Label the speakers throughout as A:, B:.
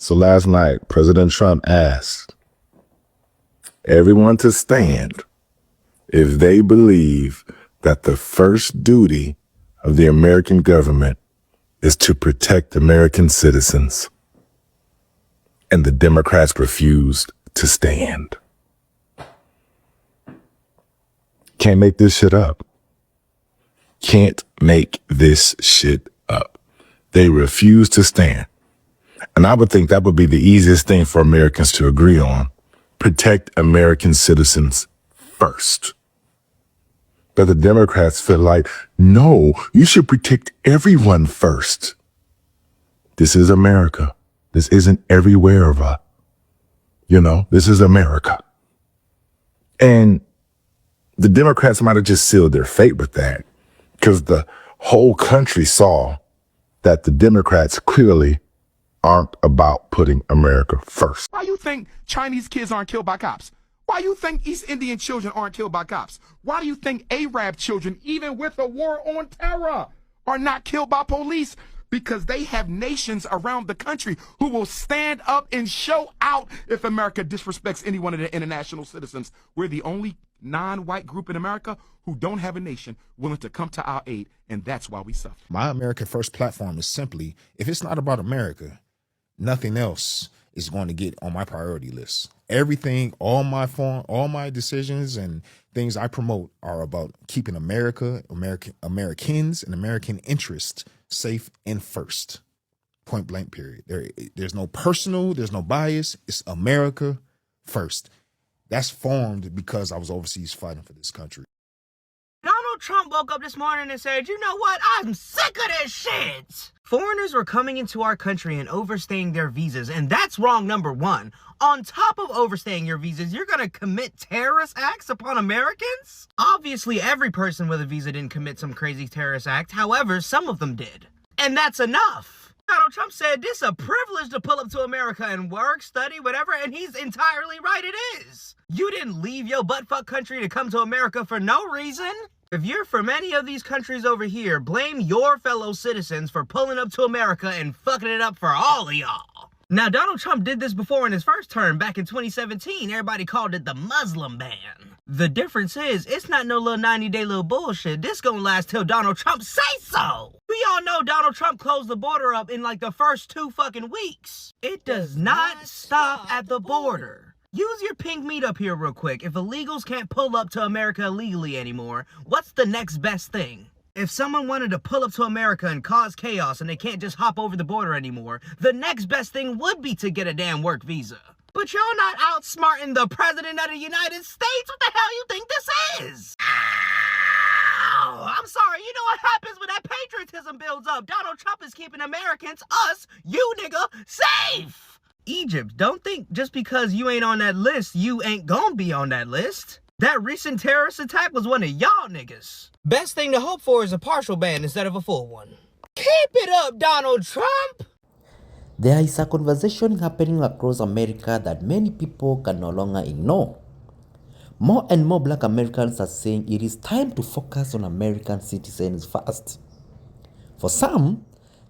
A: So last night, President Trump asked everyone to stand if they believe that the first duty of the American government is to protect American citizens. And the Democrats refused to stand. Can't make this shit up. Can't make this shit up. They refuse to stand. And I would think that would be the easiest thing for Americans to agree on. Protect American citizens first. But the Democrats feel like, no, you should protect everyone first. This is America. This isn't everywhere. This is America. And the Democrats might have just sealed their fate with that because the whole country saw that the Democrats clearly aren't about putting America first.
B: Why you think Chinese kids aren't killed by cops? Why you think East Indian children aren't killed by cops? Why do you think Arab children, even with a war on terror, are not killed by police? Because they have nations around the country who will stand up and show out if America disrespects any one of their international citizens. We're the only non-white group in America who don't have a nation willing to come to our aid, and that's why we suffer.
C: My America First platform is simply, if it's not about America, nothing else is going to get on my priority list. Everything, all my decisions and things I promote are about keeping Americans, and American interests safe and first. Point blank, period. There's no personal, there's no bias. It's America first. That's formed because I was overseas fighting for this country.
D: Donald Trump woke up this morning and said, you know what? I'm sick of this shit. Foreigners were coming into our country and overstaying their visas, and that's wrong, number one. On top of overstaying your visas, you're gonna commit terrorist acts upon Americans? Obviously, every person with a visa didn't commit some crazy terrorist act. However, some of them did. And that's enough. Donald Trump said this is a privilege to pull up to America and work, study, whatever, and he's entirely right, it is. You didn't leave your buttfuck country to come to America for no reason. If you're from any of these countries over here, blame your fellow citizens for pulling up to America and fucking it up for all of y'all. Now, Donald Trump did this before in his first term back in 2017. Everybody called it the Muslim ban. The difference is, it's not no little 90-day little bullshit. This gonna last till Donald Trump say so. We all know Donald Trump closed the border up in like the first 2 fucking weeks. It does not stop at the border. Use your pink meat up here real quick. If illegals can't pull up to America illegally anymore, what's the next best thing? If someone wanted to pull up to America and cause chaos and they can't just hop over the border anymore, the next best thing would be to get a damn work visa. But y'all not outsmarting the President of the United States? What the hell you think this is? Ow! I'm sorry, you know what happens when that patriotism builds up? Donald Trump is keeping Americans, us, you nigga, safe! Egypt, don't think just because you ain't on that list, you ain't gonna be on that list. That recent terrorist attack was one of y'all niggas. Best thing to hope for is a partial ban instead of a full one. Keep it up, Donald Trump!
E: There is a conversation happening across America that many people can no longer ignore. More and more Black Americans are saying it is time to focus on American citizens first. For some,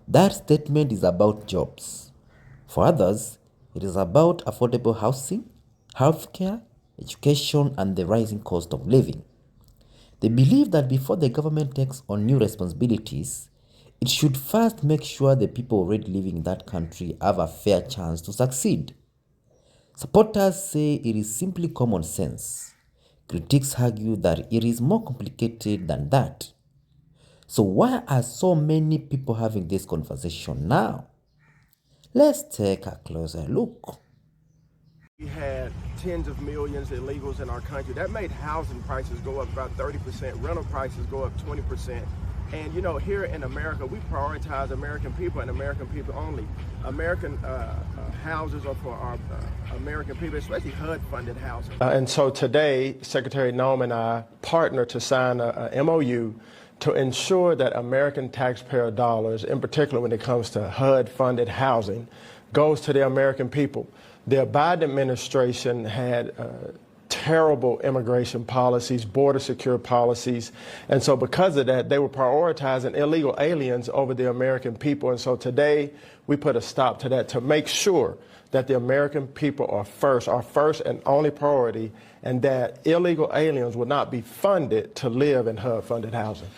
E: that statement is about jobs. For others, it is about affordable housing, healthcare, education, and the rising cost of living. They believe that before the government takes on new responsibilities, it should first make sure the people already living in that country have a fair chance to succeed. Supporters say it is simply common sense. Critics argue that it is more complicated than that. So why are so many people having this conversation now? Let's take a closer look.
F: We had tens of millions of illegals in our country. That made housing prices go up about 30%, rental prices go up 20%. And you know, here in America, we prioritize American people and American people only. American houses are for our American people, especially HUD-funded housing.
G: And so today, Secretary Noem and I partnered to sign a MOU to ensure that American taxpayer dollars, in particular when it comes to HUD-funded housing, goes to the American people. The Biden administration had terrible immigration policies, border secure policies, and so because of that, they were prioritizing illegal aliens over the American people. And so today, we put a stop to that to make sure that the American people are our first and only priority, and that illegal aliens will not be funded to live in HUD-funded housing.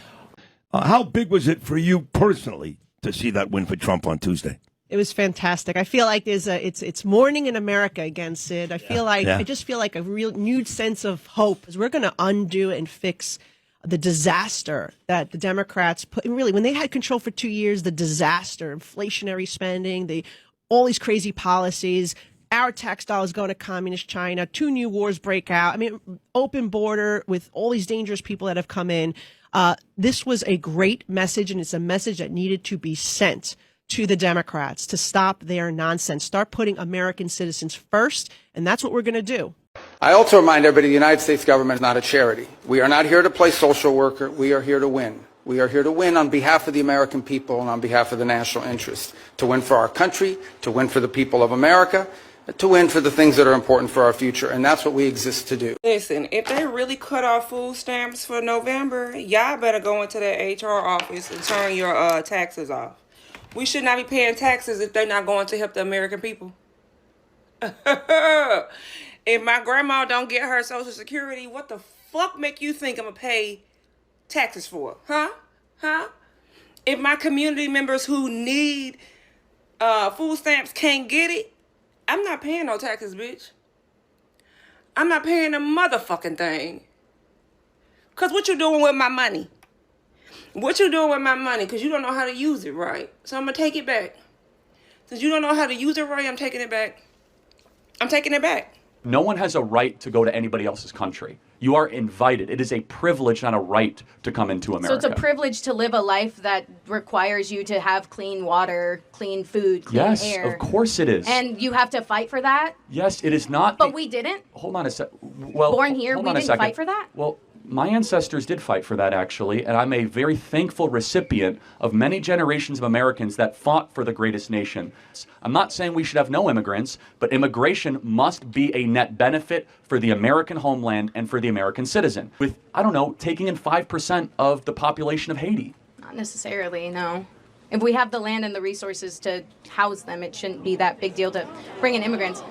H: How big was it for you personally to see that win for Trump on Tuesday?
I: It was fantastic. I feel like it's morning in America again, Sid. I just feel like a real new sense of hope, because we're going to undo and fix the disaster that the Democrats put. Really, when they had control for 2 years, the disaster, inflationary spending, all these crazy policies, our tax dollars going to communist China, 2 new wars break out. I mean, open border with all these dangerous people that have come in. This was a great message, and it's a message that needed to be sent to the Democrats to stop their nonsense, start putting American citizens first, and that's what we're going to do.
J: I also remind everybody the United States government is not a charity. We are not here to play social worker. We are here to win. We are here to win on behalf of the American people and on behalf of the national interest, to win for our country, to win for the people of America, to win for the things that are important for our future, and that's what we exist to do.
K: Listen, if they really cut off food stamps for November, y'all better go into that HR office and turn your taxes off. We should not be paying taxes if they're not going to help the American people. If my grandma don't get her Social Security, what the fuck make you think I'm gonna pay taxes for? Huh? If my community members who need food stamps can't get it, I'm not paying no taxes, bitch. I'm not paying a motherfucking thing. Because what you doing with my money? What you doing with my money? Because you don't know how to use it right. So I'm going to take it back. Since you don't know how to use it right, I'm taking it back. I'm taking it back.
L: No one has a right to go to anybody else's country. You are invited. It is a privilege, not a right, to come into America.
M: So it's a privilege to live a life that requires you to have clean water, clean food, clean
L: yes,
M: air.
L: Yes, of course it is.
M: And you have to fight for that?
L: Yes, it is not.
M: But we didn't?
L: Hold on a sec. Well,
M: born here, we didn't fight for that?
L: Well, my ancestors did fight for that, actually, and I'm a very thankful recipient of many generations of Americans that fought for the greatest nation. I'm not saying we should have no immigrants, but immigration must be a net benefit for the American homeland and for the American citizen. With, I don't know, taking in 5% of the population of Haiti.
M: Not necessarily, no. If we have the land and the resources to house them, it shouldn't be that big deal to bring in immigrants.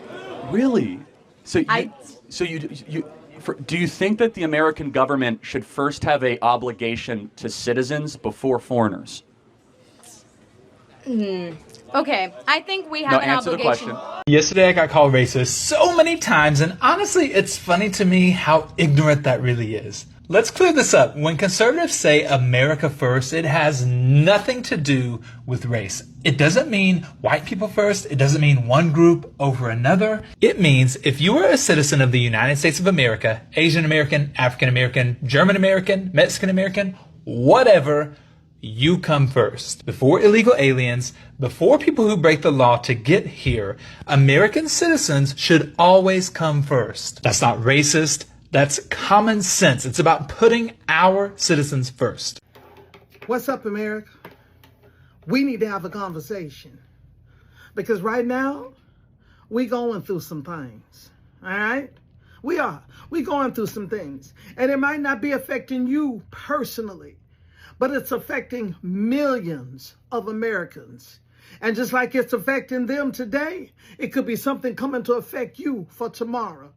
L: Really? Do you think that the American government should first have an obligation to citizens before foreigners?
M: Okay, I think we have an
L: answer
M: obligation.
L: The question.
N: Yesterday I got called racist so many times, and honestly, it's funny to me how ignorant that really is. Let's clear this up. When conservatives say America first, it has nothing to do with race. It doesn't mean white people first. It doesn't mean one group over another. It means if you are a citizen of the United States of America, Asian American, African American, German American, Mexican American, whatever, you come first. Before illegal aliens, before people who break the law to get here, American citizens should always come first. That's not racist. That's common sense. It's about putting our citizens first.
O: What's up, America? We need to have a conversation. Because right now, we going through some things. All right? We are. We going through some things. And it might not be affecting you personally, but it's affecting millions of Americans. And just like it's affecting them today, it could be something coming to affect you for tomorrow.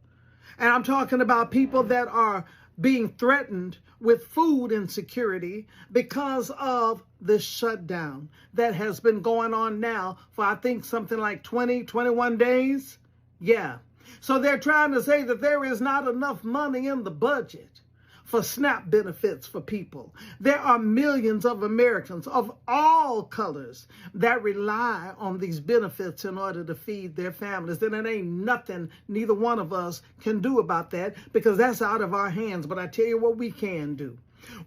O: And I'm talking about people that are being threatened with food insecurity because of this shutdown that has been going on now for, I think, something like 20, 21 days. Yeah. So they're trying to say that there is not enough money in the budget for SNAP benefits for people. There are millions of Americans of all colors that rely on these benefits in order to feed their families. And it ain't nothing neither one of us can do about that, because that's out of our hands. But I tell you what we can do.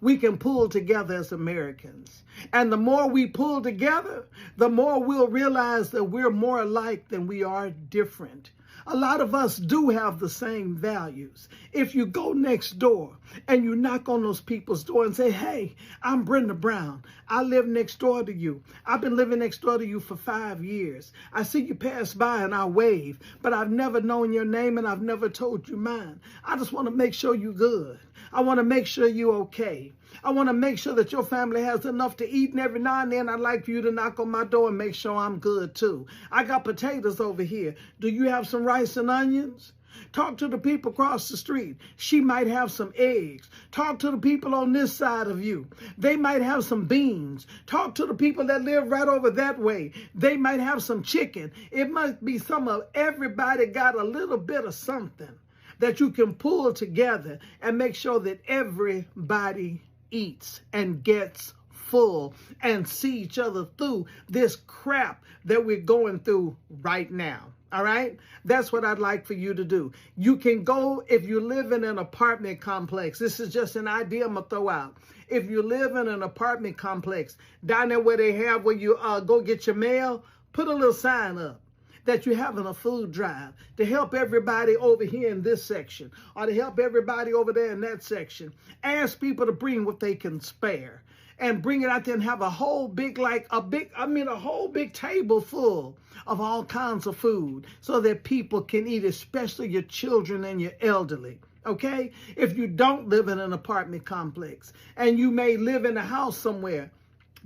O: We can pull together as Americans. And the more we pull together, the more we'll realize that we're more alike than we are different. A lot of us do have the same values. If you go next door and you knock on those people's door and say, hey, I'm Brenda Brown. I live next door to you. I've been living next door to you for 5 years. I see you pass by and I wave, but I've never known your name and I've never told you mine. I just want to make sure you're good. I want to make sure you're okay. I want to make sure that your family has enough to eat, and every now and then I'd like for you to knock on my door and make sure I'm good too. I got potatoes over here. Do you have some rice and onions? Talk to the people across the street. She might have some eggs. Talk to the people on this side of you. They might have some beans. Talk to the people that live right over that way. They might have some chicken. It must be some of everybody got a little bit of something that you can pull together and make sure that everybody eats and gets full and see each other through this crap that we're going through right now. All right? That's what I'd like for you to do. You can go, if you live in an apartment complex, this is just an idea I'm going to throw out. If you live in an apartment complex, down there where they have where you go get your mail, put a little sign up that you're having a food drive to help everybody over here in this section or to help everybody over there in that section. Ask people to bring what they can spare and bring it out there and have a whole big, a whole big table full of all kinds of food so that people can eat, especially your children and your elderly. Okay? If you don't live in an apartment complex and you may live in a house somewhere,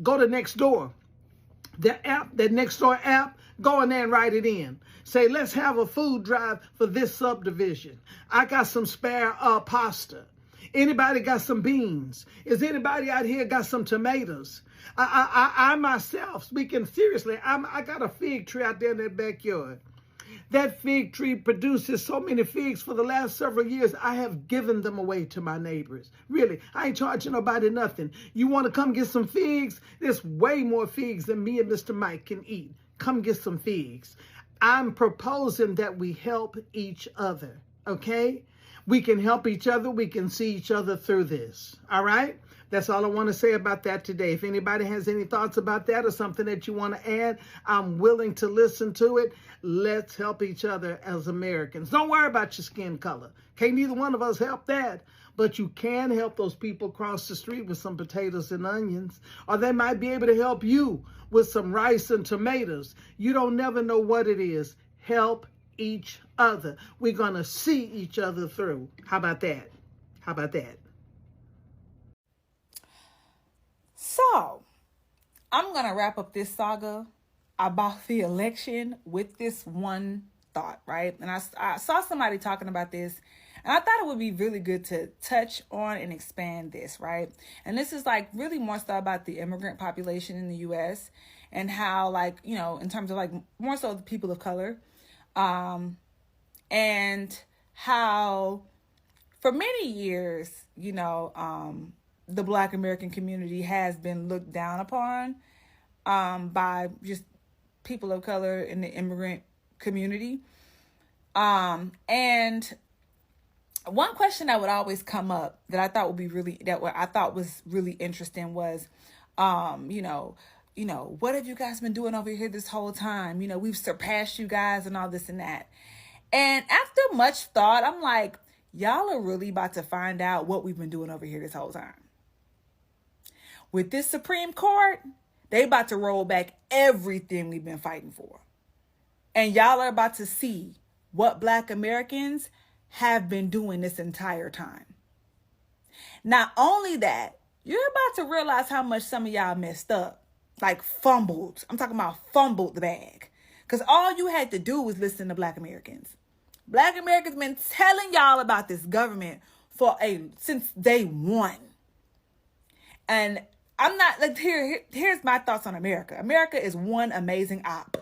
O: go to Nextdoor. That Nextdoor app, go in there and write it in. Say, let's have a food drive for this subdivision. I got some spare pasta. Anybody got some beans? Is anybody out here got some tomatoes? I myself, speaking seriously, I got a fig tree out there in that backyard. That fig tree produces so many figs for the last several years, I have given them away to my neighbors. Really, I ain't charging nobody nothing. You want to come get some figs? There's way more figs than me and Mr. Mike can eat. Come get some figs. I'm proposing that we help each other, okay? We can help each other. We can see each other through this, all right? That's all I want to say about that today. If anybody has any thoughts about that or something that you want to add, I'm willing to listen to it. Let's help each other as Americans. Don't worry about your skin color. Can't neither one of us help that. But you can help those people across the street with some potatoes and onions. Or they might be able to help you with some rice and tomatoes. You don't never know what it is. Help each other. We're going to see each other through. How about that? How about that?
P: So, I'm going to wrap up this saga about the election with this one thought, right? And I saw somebody talking about this, and I thought it would be really good to touch on and expand this, right? And this is like really more so about the immigrant population in the U.S. and how, like, you know, in terms of like more so the people of color, and how for many years, you know, the Black American community has been looked down upon by just people of color in the immigrant community. And one question that would always come up that I thought was really interesting was, you know, what have you guys been doing over here this whole time? You know, we've surpassed you guys and all this and that. And after much thought, I'm like, y'all are really about to find out what we've been doing over here this whole time. With this Supreme Court, they about to roll back everything we've been fighting for. And y'all are about to see what Black Americans have been doing this entire time. Not only that, you're about to realize how much some of y'all messed up. Like fumbled. I'm talking about fumbled the bag. Because all you had to do was listen to Black Americans. Black Americans been telling y'all about this government since day one. And I'm not like here's my thoughts on America. America is one amazing op.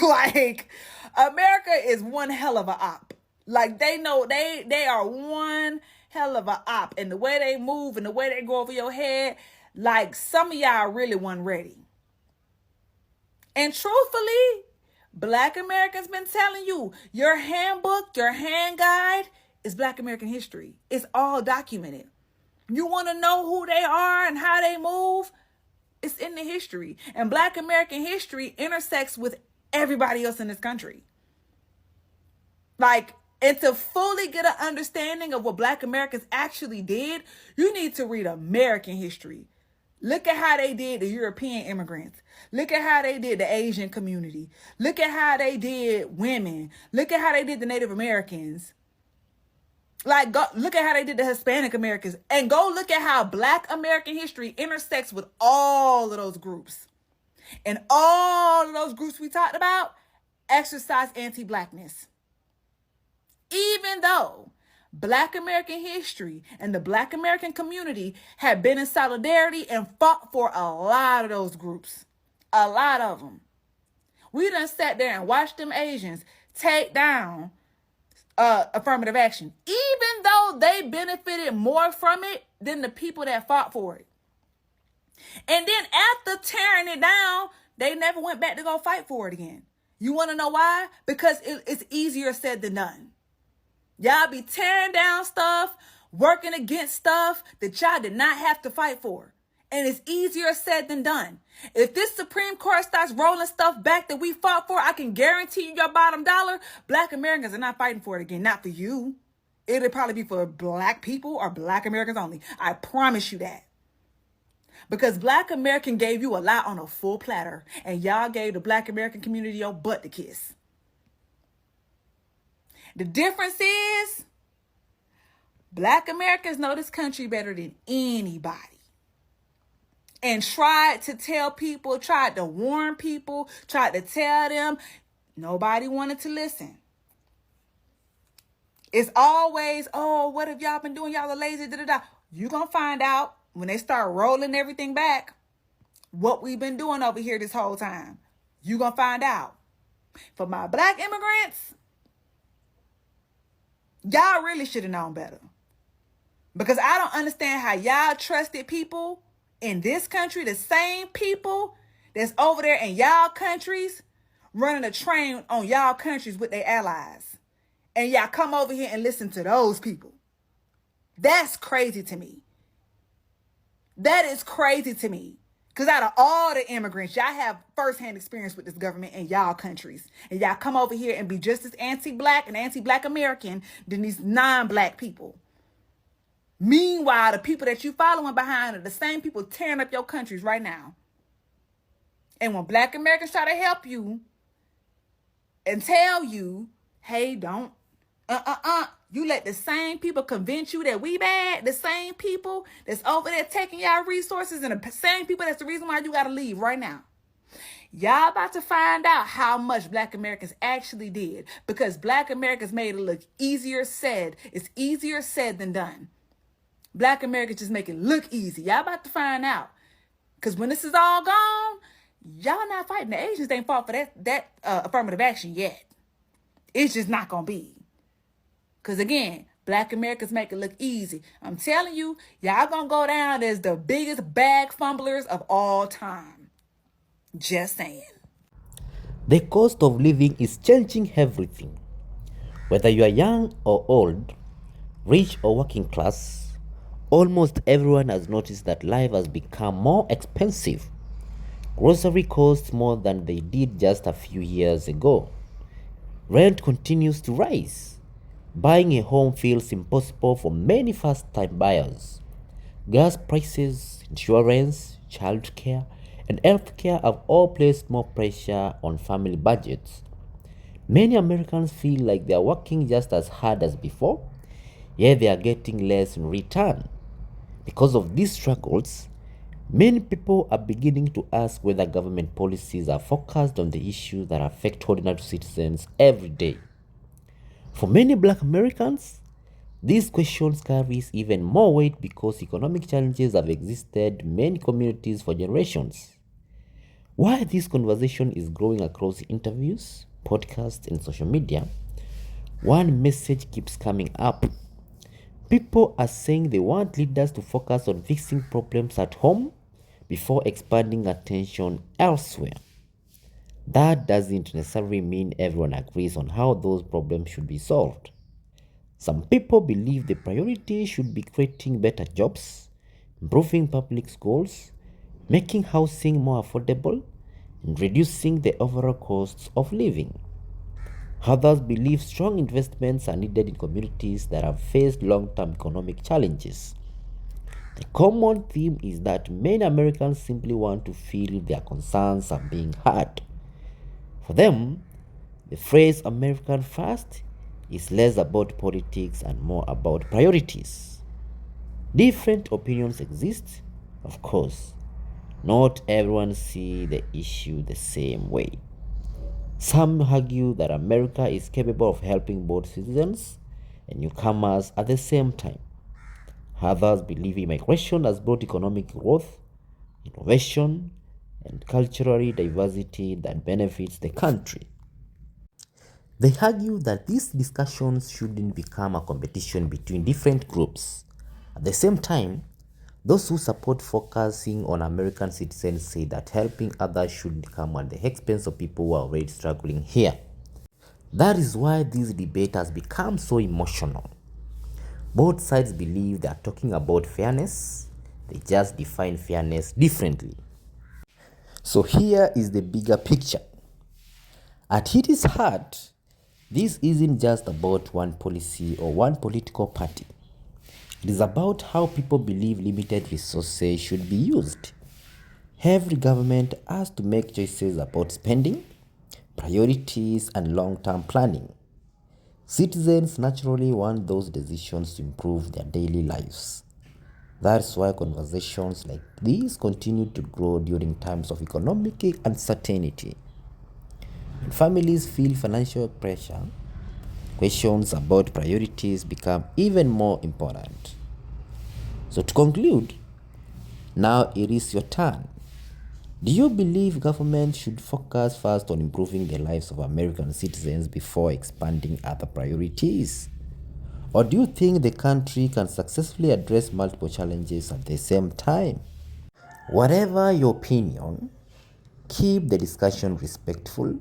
P: Like America is one hell of a op. Like they know they are one hell of a op. And the way they move and the way they go over your head, like some of y'all really weren't ready. And truthfully, Black Americans been telling you, your handbook, your hand guide is Black American history. It's all documented. You want to know who they are and how they move? It's in the history. And Black American history intersects with everybody else in this country. Like, and to fully get an understanding of what Black Americans actually did, you need to read American history. Look at how they did the European immigrants. Look at how they did the Asian community. Look at how they did women. Look at how they did the Native Americans. Like, go look at how they did the Hispanic Americans, and go look at how Black American history intersects with all of those groups. And all of those groups we talked about exercise anti-Blackness. Even though Black American history and the Black American community have been in solidarity and fought for a lot of those groups. A lot of them. We done sat there and watched them Asians take down affirmative action, even though they benefited more from it than the people that fought for it. And then after tearing it down, they never went back to go fight for it again. You want to know why? Because it's easier said than done. Y'all be tearing down stuff, working against stuff that y'all did not have to fight for. And it's easier said than done. If this Supreme Court starts rolling stuff back that we fought for, I can guarantee you your bottom dollar, Black Americans are not fighting for it again. Not for you. It'll probably be for Black people or Black Americans only. I promise you that. Because Black American gave you a lot on a full platter, and y'all gave the Black American community your butt to kiss. The difference is Black Americans know this country better than anybody. And tried to tell people, tried to warn people, tried to tell them. Nobody wanted to listen. It's always, oh, what have y'all been doing? Y'all are lazy, da-da-da. You're going to find out when they start rolling everything back what we've been doing over here this whole time. You're going to find out. For my Black immigrants, y'all really should have known better. Because I don't understand how y'all trusted people in this country, the same people that's over there in y'all countries, running a train on y'all countries with their allies. And y'all come over here and listen to those people. That's crazy to me. That is crazy to me. Because out of all the immigrants, y'all have firsthand experience with this government in y'all countries. And y'all come over here and be just as anti-Black and anti-Black American than these non-Black people. Meanwhile, the people that you following behind are the same people tearing up your countries right now. And when Black Americans try to help you and tell you, hey, don't, you let the same people convince you that we bad, the same people that's over there taking y'all resources and the same people that's the reason why you got to leave right now. Y'all about to find out how much Black Americans actually did, because Black Americans made it look easier said. It's easier said than done. Black Americans just make it look easy. Y'all about to find out. Because when this is all gone, y'all not fighting. The Asians ain't fought for that affirmative action yet. It's just not going to be. Because again, Black Americans make it look easy. I'm telling you, y'all going to go down as the biggest bag fumblers of all time. Just saying.
E: The cost of living is changing everything. Whether you are young or old, rich or working class, almost everyone has noticed that life has become more expensive. Grocery costs more than they did just a few years ago. Rent continues to rise. Buying a home feels impossible for many first-time buyers. Gas prices, insurance, childcare, and healthcare have all placed more pressure on family budgets. Many Americans feel like they are working just as hard as before, yet they are getting less in return. Because of these struggles, many people are beginning to ask whether government policies are focused on the issues that affect ordinary citizens every day. For many Black Americans, these questions carry even more weight because economic challenges have existed in many communities for generations. While this conversation is growing across interviews, podcasts, and social media, one message keeps coming up. People are saying they want leaders to focus on fixing problems at home before expanding attention elsewhere. That doesn't necessarily mean everyone agrees on how those problems should be solved. Some people believe the priority should be creating better jobs, improving public schools, making housing more affordable, and reducing the overall costs of living. Others believe strong investments are needed in communities that have faced long-term economic challenges. The common theme is that many Americans simply want to feel their concerns are being heard. For them, the phrase American First is less about politics and more about priorities. Different opinions exist, of course. Not everyone sees the issue the same way. Some argue that America is capable of helping both citizens and newcomers at the same time. Others believe immigration has brought economic growth, innovation, and cultural diversity that benefits the country. They argue that these discussions shouldn't become a competition between different groups. At the same time, those who support focusing on American citizens say that helping others shouldn't come at the expense of people who are already struggling here. That is why this debate has become so emotional. Both sides believe they are talking about fairness, they just define fairness differently. So here is the bigger picture. At its heart, this isn't just about one policy or one political party. It is about how people believe limited resources should be used. Every government has to make choices about spending, priorities, and long-term planning. Citizens naturally want those decisions to improve their daily lives. That's why conversations like these continue to grow during times of economic uncertainty. When families feel financial pressure, questions about priorities become even more important. So to conclude, now it is your turn. Do you believe government should focus first on improving the lives of American citizens before expanding other priorities? Or do you think the country can successfully address multiple challenges at the same time? Whatever your opinion, keep the discussion respectful,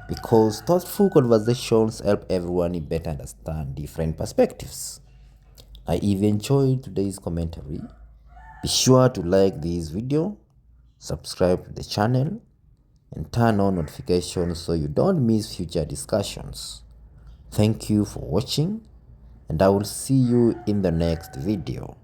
E: because thoughtful conversations help everyone better understand different perspectives. I even enjoyed today's commentary. Be sure to like this video, subscribe to the channel, and turn on notifications so you don't miss future discussions. Thank you for watching, and I will see you in the next video.